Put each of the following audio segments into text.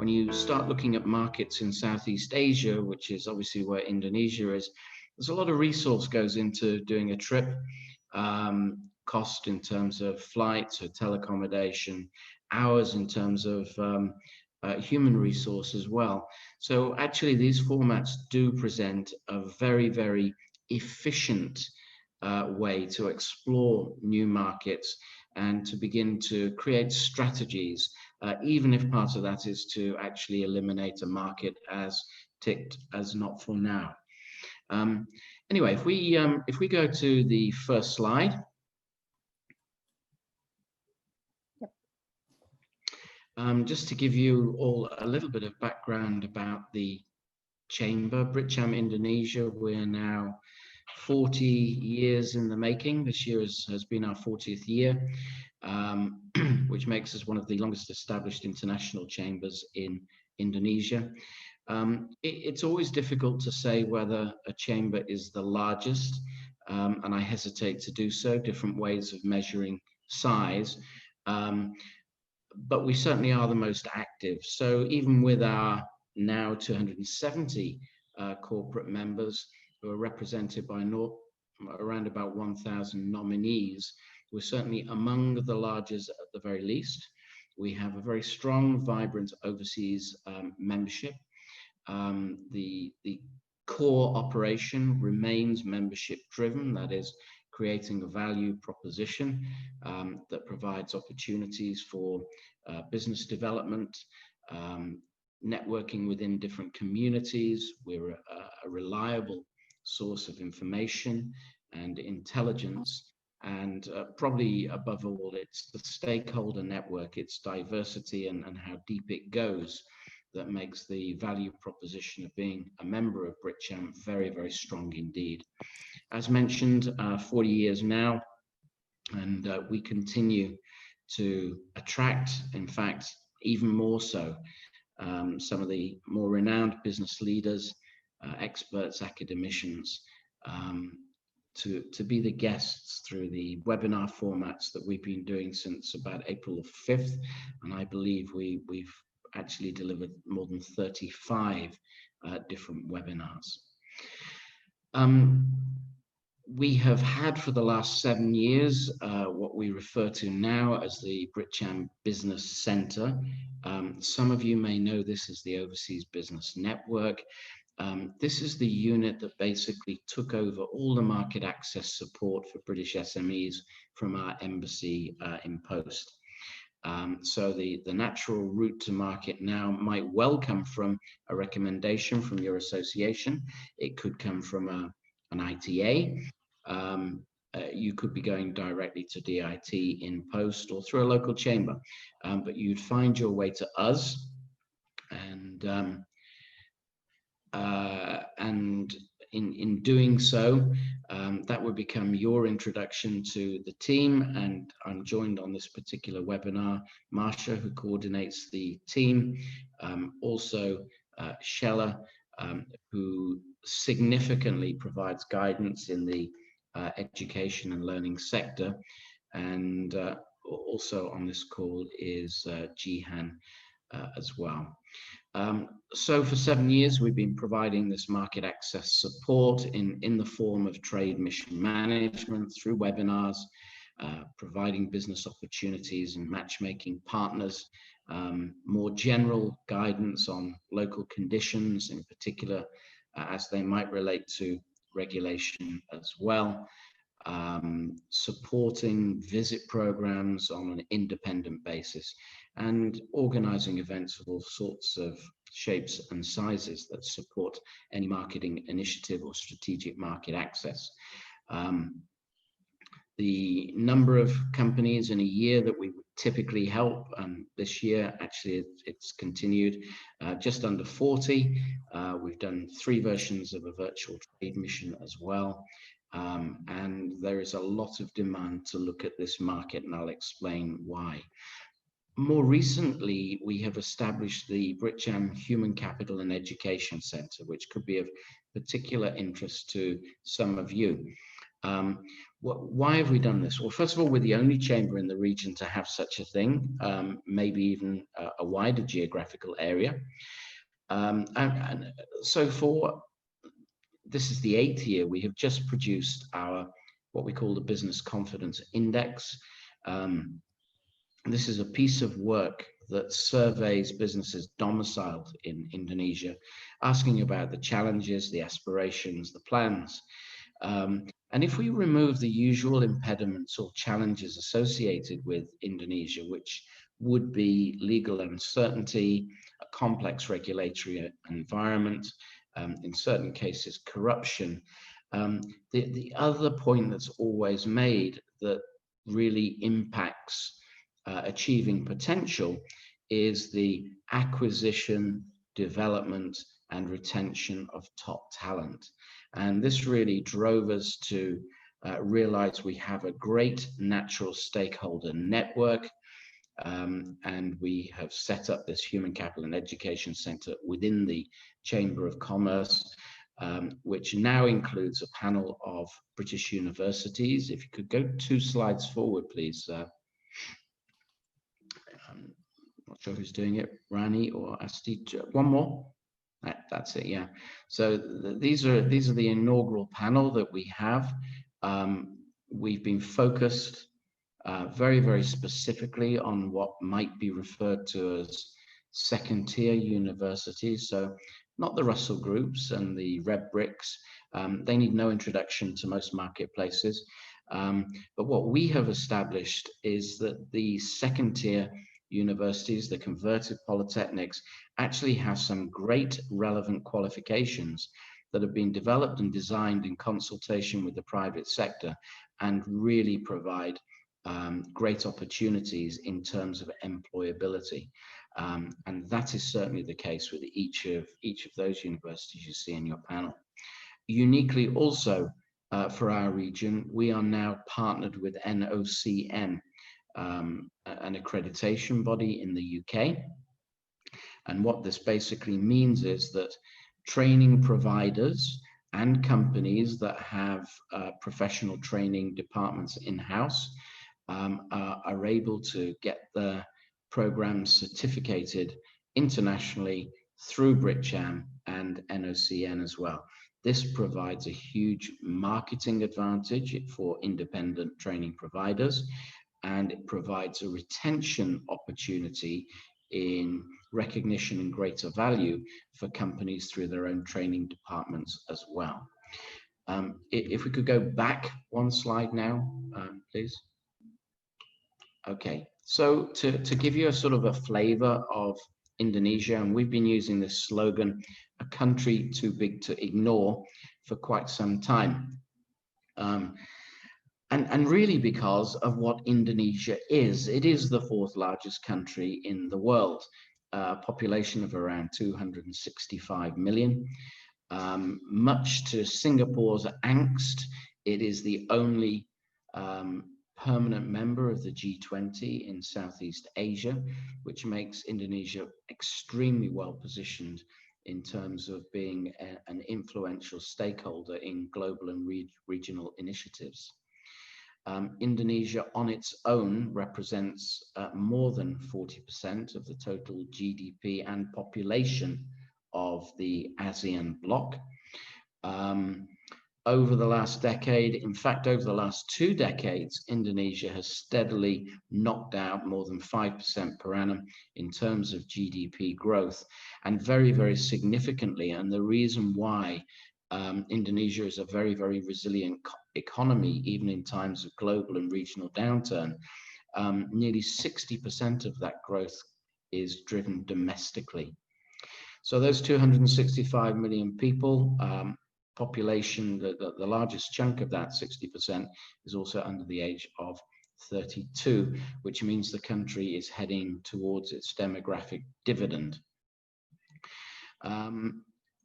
when you start looking at markets in Southeast Asia, which is obviously where Indonesia is, there's a lot of resource goes into doing a trip, cost in terms of flights, hotel accommodation, hours in terms of human resource as well. So actually these formats do present a very, very efficient way to explore new markets and to begin to create strategies, even if part of that is to actually eliminate a market as ticked as not for now. Anyway, if we go to the first slide. Just to give you all a little bit of background about the chamber, BritCham Indonesia, we're now 40 years in the making. This year has been our 40th year, which makes us one of the longest established international chambers in Indonesia. It's always difficult to say whether a chamber is the largest, and I hesitate to do so, different ways of measuring size. But we certainly are the most active. So even with our now 270 corporate members who are represented by around about 1,000 nominees, we're certainly among the largest at the very least. We have a very strong, vibrant overseas membership. The core operation remains membership driven, that is, creating a value proposition that provides opportunities for business development, networking within different communities. We're a reliable source of information and intelligence, and probably above all, it's the stakeholder network, its diversity and how deep it goes that makes the value proposition of being a member of BritCham very, very strong indeed. As mentioned, 40 years now, and we continue to attract, in fact, even more so, some of the more renowned business leaders, experts, academicians, to be the guests through the webinar formats that we've been doing since about April 5th. And I believe we've actually delivered more than 35 different webinars. We have had for the last 7 years what we refer to now as the BritCham Business Centre. Some of you may know this as the Overseas Business Network. This is the unit that basically took over all the market access support for British SMEs from our embassy in Post. So the natural route to market now might well come from a recommendation from your association. It could come from an ITA. You could be going directly to DIT in Post or through a local chamber, but you'd find your way to us, and in doing so, that would become your introduction to the team. And I'm joined on this particular webinar, Marsha, who coordinates the team, also Shella, who significantly provides guidance in the education and learning sector, and also on this call is Jihan as well. So for 7 years, we've been providing this market access support in the form of trade mission management through webinars, providing business opportunities and matchmaking partners, more general guidance on local conditions, in particular, as they might relate to regulation as well, supporting visit programs on an independent basis, and organizing events of all sorts of shapes and sizes that support any marketing initiative or strategic market access. The number of companies in a year that we would typically help, this year actually it's continued, just under 40. We've done 3 versions of a virtual trade mission as well. And there is a lot of demand to look at this market, and I'll explain why. More recently, we have established the BritCham Human Capital and Education Centre, which could be of particular interest to some of you. Why have we done this? Well, first of all, we're the only chamber in the region to have such a thing, maybe even a wider geographical area. And so this is the 8th year, we have just produced our, what we call the Business Confidence Index. This is a piece of work that surveys businesses domiciled in Indonesia, asking about the challenges, the aspirations, the plans. And if we remove the usual impediments or challenges associated with Indonesia, which would be legal uncertainty, a complex regulatory environment, in certain cases, corruption. The other point that's always made that really impacts achieving potential is the acquisition, development, and retention of top talent. And this really drove us to realize we have a great natural stakeholder network. And we have set up this Human Capital and Education Center within the Chamber of Commerce, which now includes a panel of British universities. If you could go 2 slides forward, please. I'm not sure who's doing it, Rani or Asti. One more. That's it, yeah. So these are the inaugural panel that we have. We've been focused very, very specifically on what might be referred to as second-tier universities. So not the Russell Groups and the Red Bricks. They need no introduction to most marketplaces. But what we have established is that the second-tier universities, the converted polytechnics, actually have some great relevant qualifications that have been developed and designed in consultation with the private sector and really provide great opportunities in terms of employability. And that is certainly the case with each of those universities you see in your panel. Uniquely also for our region, we are now partnered with NOCN, an accreditation body in the UK. And what this basically means is that training providers and companies that have professional training departments in-house are able to get their programs certificated internationally through BritCham and NOCN as well. This provides a huge marketing advantage for independent training providers, and it provides a retention opportunity in recognition and greater value for companies through their own training departments as well. If we could go back 1 slide now, please. Okay, so to give you a sort of a flavor of Indonesia, and we've been using this slogan, a country too big to ignore, for quite some time. And really because of what Indonesia is. It is the 4th largest country in the world, a population of around 265 million. Much to Singapore's angst, it is the only permanent member of the G20 in Southeast Asia, which makes Indonesia extremely well positioned in terms of being an influential stakeholder in global and regional initiatives. Indonesia on its own represents more than 40% of the total GDP and population of the ASEAN bloc. Over the last decade, in fact, over the last 2 decades, Indonesia has steadily knocked out more than 5% per annum in terms of GDP growth, and very, very significantly. And the reason why Indonesia is a very, very resilient economy, even in times of global and regional downturn, nearly 60% of that growth is driven domestically. So those 265 million people, population, the largest chunk of that, 60%, is also under the age of 32, which means the country is heading towards its demographic dividend.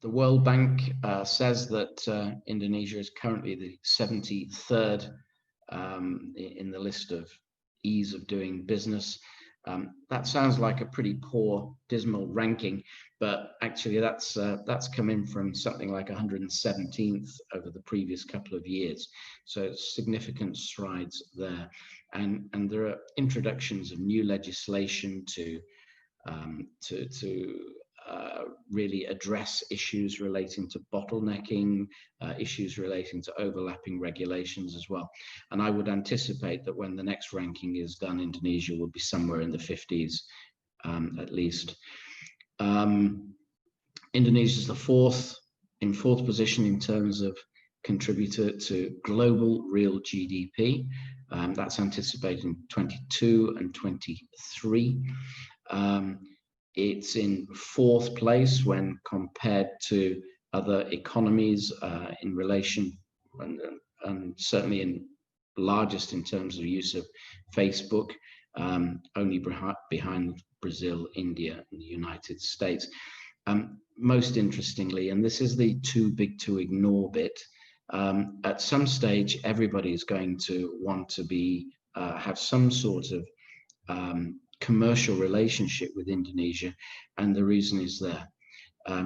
The World Bank says that Indonesia is currently the 73rd in the list of ease of doing business. That sounds like a pretty poor, dismal ranking, but actually that's come in from something like 117th over the previous couple of years. So significant strides there, and there are introductions of new legislation to really address issues relating to bottlenecking, issues relating to overlapping regulations as well. And I would anticipate that when the next ranking is done, Indonesia will be somewhere in the 50s at least. Indonesia is in fourth position in terms of contributor to global real GDP. That's anticipated in 22 and 23. It's in fourth place when compared to other economies in relation, and certainly in largest in terms of use of Facebook, only behind Brazil, India, and the United States. Most interestingly, and this is the too big to ignore bit, at some stage everybody is going to want to have some sort of commercial relationship with Indonesia, and the reason is there.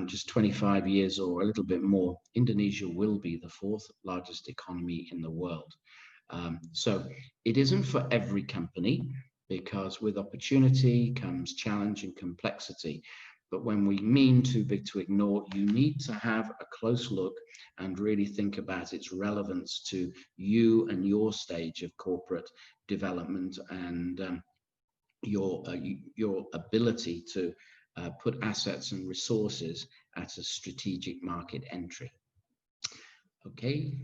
Just 25 years or a little bit more, Indonesia will be the fourth largest economy in the world. So it isn't for every company, because with opportunity comes challenge and complexity. But when we mean too big to ignore, you need to have a close look and really think about its relevance to you and your stage of corporate development, and your ability to put assets and resources at a strategic market entry. Okay.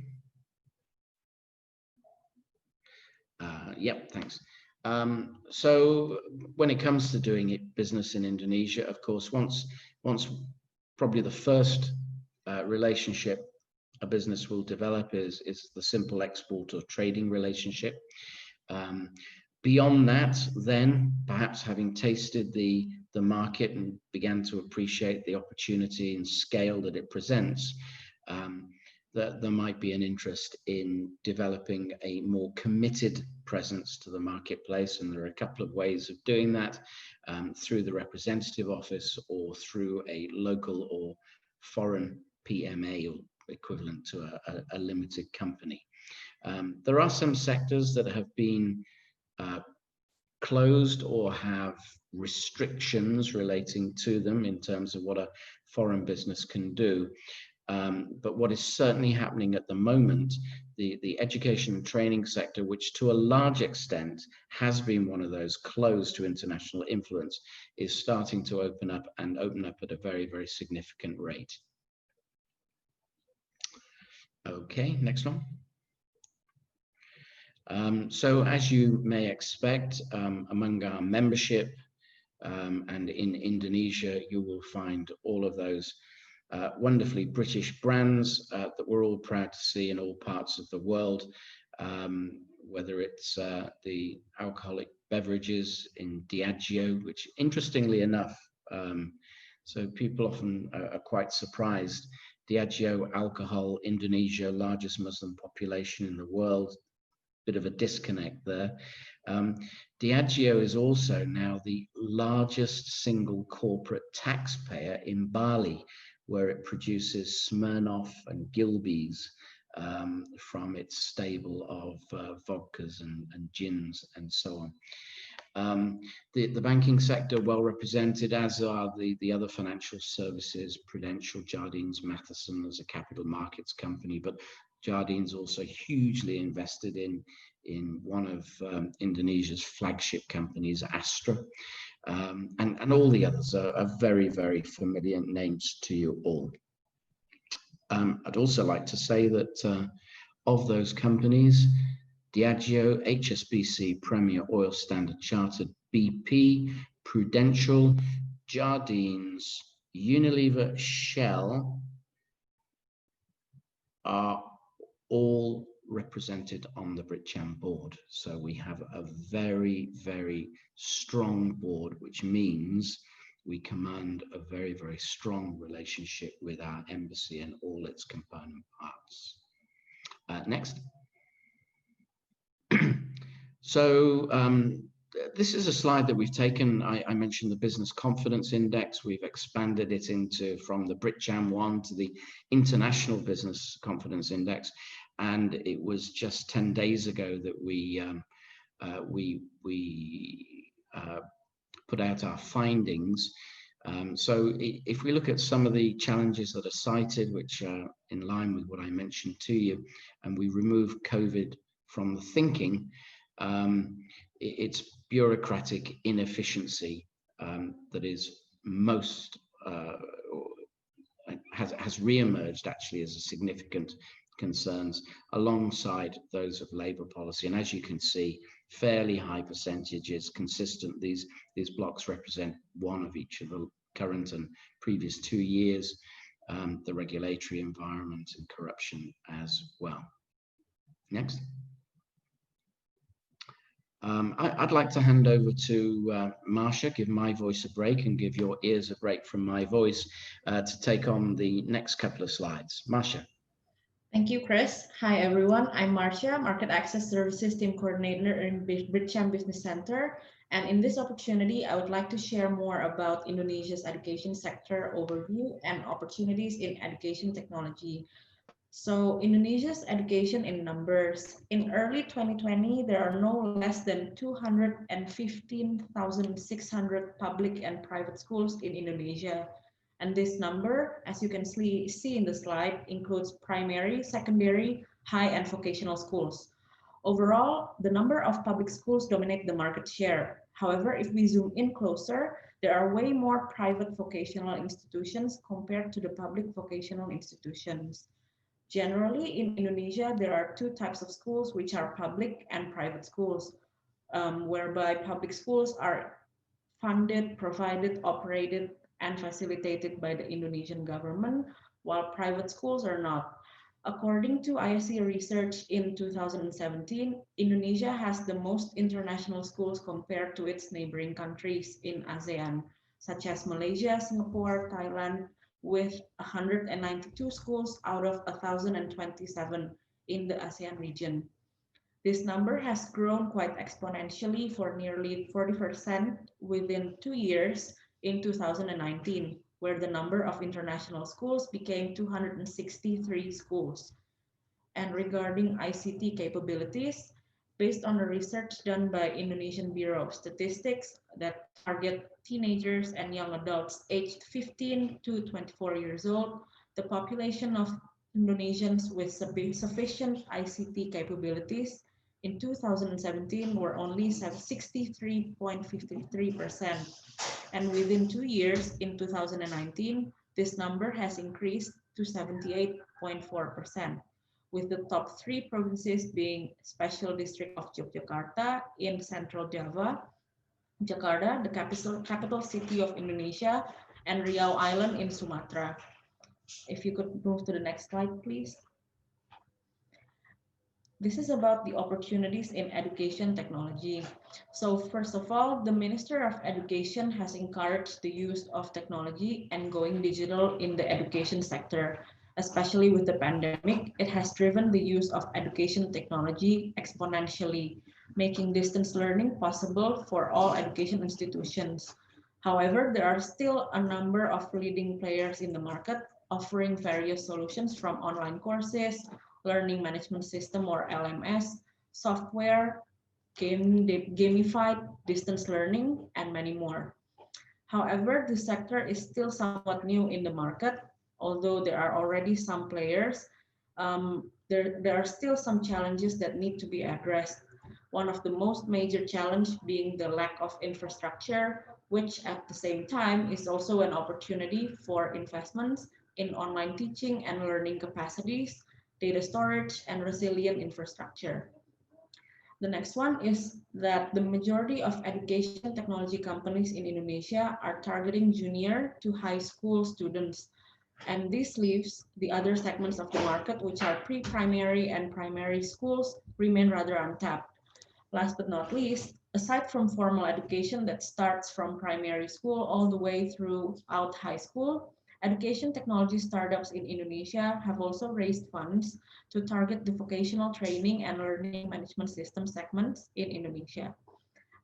Yep, thanks. So when it comes to doing business in Indonesia, of course, once probably the first relationship a business will develop is the simple export or trading relationship. Beyond that, then perhaps having tasted the market and began to appreciate the opportunity and scale that it presents, that there might be an interest in developing a more committed presence to the marketplace. And there are a couple of ways of doing that, through the representative office or through a local or foreign PMA, or equivalent to a limited company. There are some sectors that have been closed or have restrictions relating to them in terms of what a foreign business can do. But what is certainly happening at the moment, the education and training sector, which to a large extent has been one of those closed to international influence, is starting to open up at a very, very significant rate. Okay, next one. So as you may expect, among our membership and in Indonesia, you will find all of those wonderfully British brands that we're all proud to see in all parts of the world, whether it's the alcoholic beverages in Diageo, which interestingly enough, so people often are quite surprised. Diageo alcohol, Indonesia, largest Muslim population in the world. Bit of a disconnect there. Diageo is also now the largest single corporate taxpayer in Bali, where it produces Smirnoff and Gilbeys from its stable of vodkas and gins and so on. The banking sector well represented, as are the other financial services, Prudential, Jardines, Matheson as a capital markets company, but Jardines also hugely invested in one of Indonesia's flagship companies, Astra, and all the others are very, very familiar names to you all. I'd also like to say that of those companies, Diageo, HSBC, Premier, Oil Standard Chartered, BP, Prudential, Jardines, Unilever, Shell are all represented on the BritCham board. So we have a very, very strong board, which means we command a very, very strong relationship with our embassy and all its component parts. Next. So this is a slide that we've taken. I mentioned the Business Confidence Index. We've expanded it from the BritCham 1 to the International Business Confidence Index. And it was just 10 days ago that we put out our findings. So if we look at some of the challenges that are cited, which are in line with what I mentioned to you, and we remove COVID from the thinking, it's bureaucratic inefficiency that is most has re-emerged actually as a significant concerns alongside those of labour policy. And as you can see, fairly high percentages consistent. These blocks represent one of each of the current and previous 2 years, the regulatory environment and corruption as well. Next. I'd like to hand over to Marcia, give my voice a break and give your ears a break from my voice to take on the next couple of slides. Marcia. Thank you, Chris. Hi, everyone. I'm Marcia, Market Access Services Team Coordinator in BritCham Business Center. And in this opportunity, I would like to share more about Indonesia's education sector overview and opportunities in education technology. So Indonesia's education in numbers. In early 2020, there are no less than 215,600 public and private schools in Indonesia. And this number, as you can see in the slide, includes primary, secondary, high and vocational schools. Overall, the number of public schools dominate the market share. However, if we zoom in closer, there are way more private vocational institutions compared to the public vocational institutions. Generally, in Indonesia, there are two types of schools, which are public and private schools, whereby public schools are funded, provided, operated, and facilitated by the Indonesian government, while private schools are not. According to ISC research in 2017, Indonesia has the most international schools compared to its neighboring countries in ASEAN, such as Malaysia, Singapore, Thailand, with 192 schools out of 1,027 in the ASEAN region. This number has grown quite exponentially for nearly 40% within 2 years in 2019, where the number of international schools became 263 schools. And regarding ICT capabilities, based on the research done by Indonesian Bureau of Statistics that target teenagers and young adults aged 15 to 24 years old, the population of Indonesians with sufficient ICT capabilities in 2017 were only 63.53%. And within 2 years, in 2019, this number has increased to 78.4%. With the top 3 provinces being Special District of Yogyakarta in Central Java, Jakarta, the capital city of Indonesia, and Riau Island in Sumatra. If you could move to the next slide, please. This is about the opportunities in education technology. So first of all, the Minister of Education has encouraged the use of technology and going digital in the education sector. Especially with the pandemic, it has driven the use of education technology exponentially, making distance learning possible for all education institutions. However, there are still a number of leading players in the market offering various solutions from online courses, learning management system or LMS, software, gamified distance learning, and many more. However, the sector is still somewhat new in the market. Although there are already some players, there are still some challenges that need to be addressed. One of the most major challenges being the lack of infrastructure, which at the same time is also an opportunity for investments in online teaching and learning capacities, data storage, and resilient infrastructure. The next one is that the majority of education technology companies in Indonesia are targeting junior to high school students. And this leaves the other segments of the market, which are pre-primary and primary schools, remain rather untapped. Last but not least, aside from formal education that starts from primary school all the way throughout high school, education technology startups in Indonesia have also raised funds to target the vocational training and learning management system segments in Indonesia.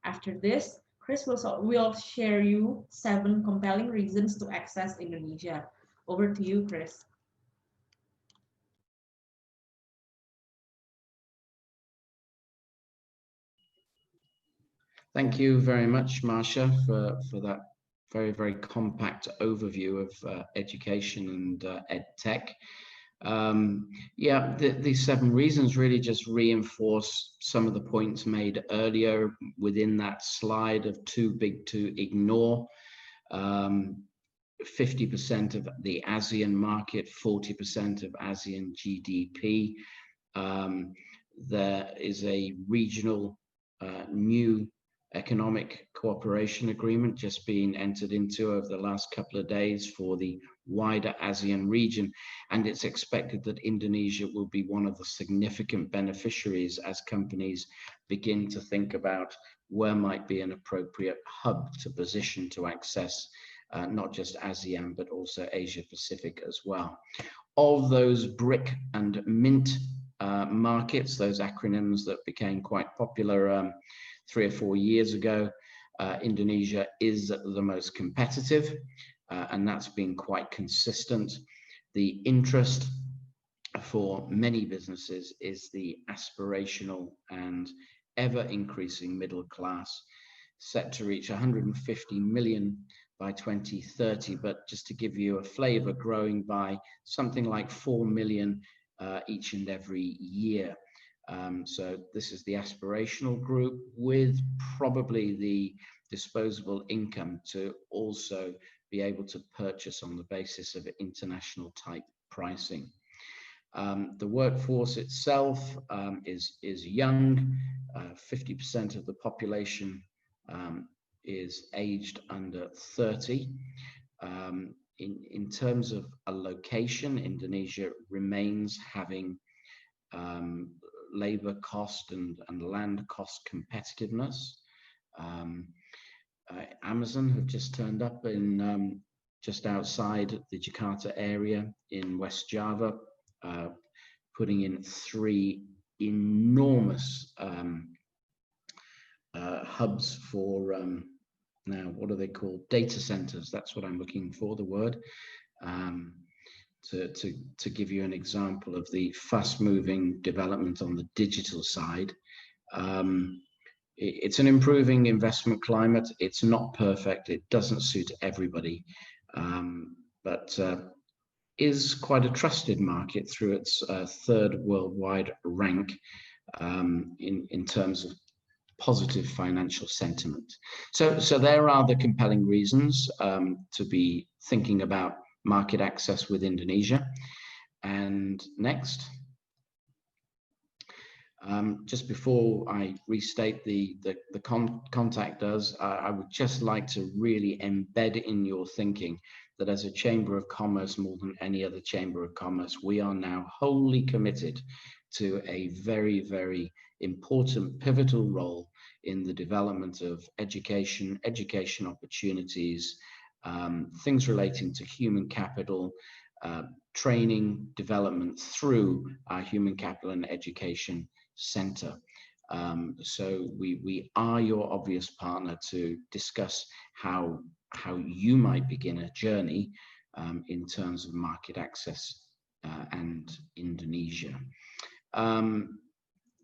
After this, Chris will share you 7 compelling reasons to access Indonesia. Over to you, Chris. Thank you very much, Marcia, for that very, very compact overview of education and EdTech. Yeah, these 7 reasons really just reinforce some of the points made earlier within that slide of too big to ignore. 50% of the ASEAN market, 40% of ASEAN GDP. There is a regional new economic cooperation agreement just being entered into over the last couple of days for the wider ASEAN region, and it's expected that Indonesia will be one of the significant beneficiaries as companies begin to think about where might be an appropriate hub to position to access not just ASEAN but also Asia Pacific as well. Of those BRIC and MINT markets, those acronyms that became quite popular 3 or 4 years ago, Indonesia is the most competitive, and that's been quite consistent. The interest for many businesses is the aspirational and ever increasing middle class, set to reach 150 million by 2030, but just to give you a flavor, growing by something like 4 million each and every year. So this is the aspirational group, with probably the disposable income to also be able to purchase on the basis of international type pricing. The workforce itself is young. 50% of the population is aged under 30. In terms of a location, Indonesia remains having labor cost and land cost competitiveness. Amazon have just turned up in just outside the Jakarta area in West Java, putting in 3 enormous hubs for now, what are they called? Data centers. That's what I'm looking for, the word. To give you an example of the fast-moving development on the digital side. It's an improving investment climate. It's not perfect. It doesn't suit everybody, but is quite a trusted market through its 3rd worldwide rank in terms of positive financial sentiment. So there are the compelling reasons to be thinking about market access with Indonesia. And next, just before I restate the contact us, I would just like to really embed in your thinking that as a Chamber of Commerce, more than any other Chamber of Commerce, we are now wholly committed to a very, very important pivotal role in the development of education opportunities, things relating to human capital, training, development through our Human Capital and Education Center. So we are your obvious partner to discuss how you might begin a journey in terms of market access and Indonesia.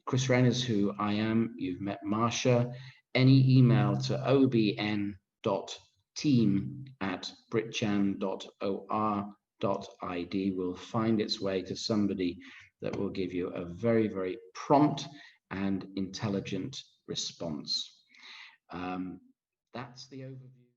Chris Wren is who I am. You've met Marcia. Any email to obn.team@britcham.or.id will find its way to somebody that will give you a very, very prompt and intelligent response. That's the overview.